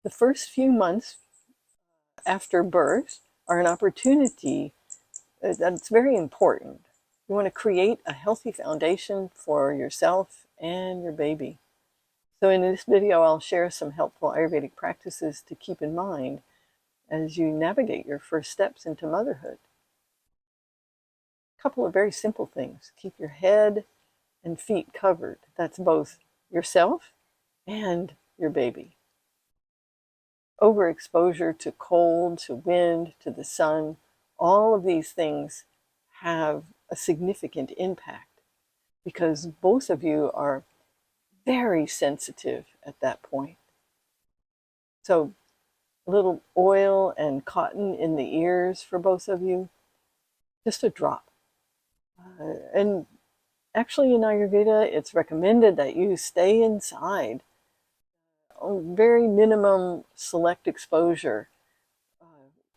The first few months after birth are an opportunity that's very important. You want to create a healthy foundation for yourself and your baby. So in this video, I'll share some helpful Ayurvedic practices to keep in mind as you navigate your first steps into motherhood. A couple of very simple things. Keep your head and feet covered. That's both yourself and your baby. Overexposure to cold, to wind, to the sun, all of these things have a significant impact because both of you are very sensitive at that point. So a little oil and cotton in the ears for both of you, just a drop. And actually in Ayurveda, it's recommended that you stay inside. Very minimum select exposure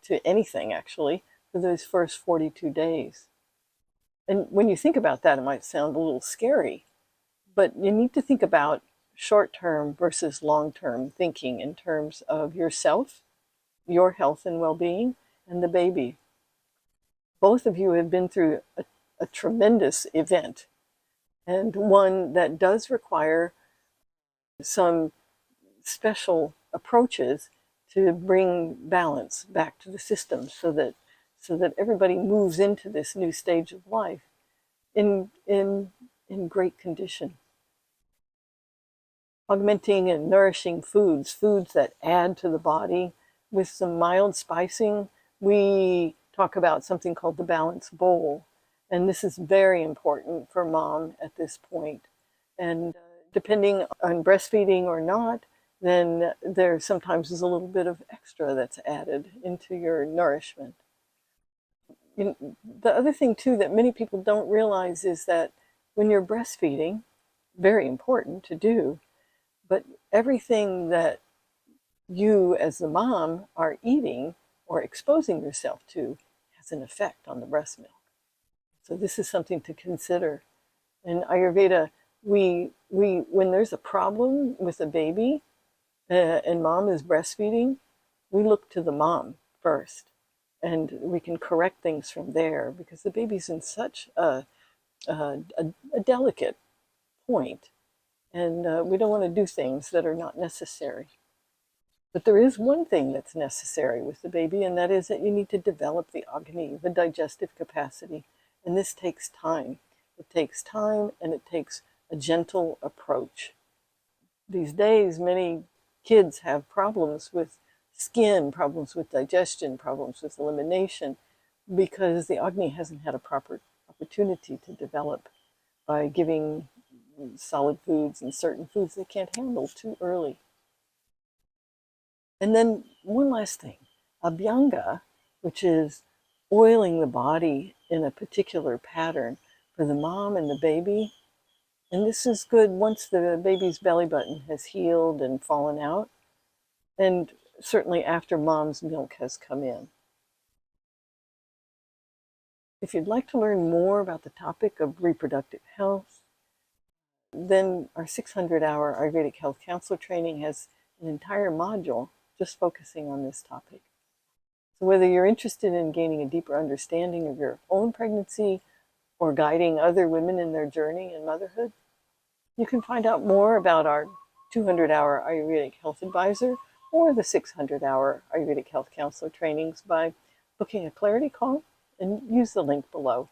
to anything, actually, for those first 42 days. And when you think about that, it might sound a little scary, but you need to think about short-term versus long-term thinking in terms of yourself, your health and well-being, and the baby. Both of you have been through a tremendous event, and one that does require some special approaches to bring balance back to the system so that everybody moves into this new stage of life in great condition. Augmenting and nourishing foods that add to the body with some mild spicing. We talk about something called the balance bowl, and this is very important for mom at this point. And depending on breastfeeding or not, then there sometimes is a little bit of extra that's added into your nourishment. The other thing too that many people don't realize is that when you're breastfeeding, very important to do, but everything that you as the mom are eating or exposing yourself to has an effect on the breast milk. So this is something to consider. In Ayurveda, when there's a problem with a baby and mom is breastfeeding, we look to the mom first, and we can correct things from there because the baby's in such a delicate point, and we don't want to do things that are not necessary. But there is one thing that's necessary with the baby, and that is that you need to develop the Agni, the digestive capacity, and this takes time. It takes time, and it takes a gentle approach. These days, many kids have problems with skin, problems with digestion, problems with elimination, because the Agni hasn't had a proper opportunity to develop by giving solid foods and certain foods they can't handle too early. And then one last thing, Abhyanga, which is oiling the body in a particular pattern for the mom and the baby. And this is good once the baby's belly button has healed and fallen out, and certainly after mom's milk has come in. If you'd like to learn more about the topic of reproductive health, then our 600-hour Ayurvedic Health Counselor training has an entire module just focusing on this topic. So whether you're interested in gaining a deeper understanding of your own pregnancy or guiding other women in their journey in motherhood, you can find out more about our 200-hour Ayurvedic Health Advisor or the 600-hour Ayurvedic Health Counselor trainings by booking a clarity call and use the link below.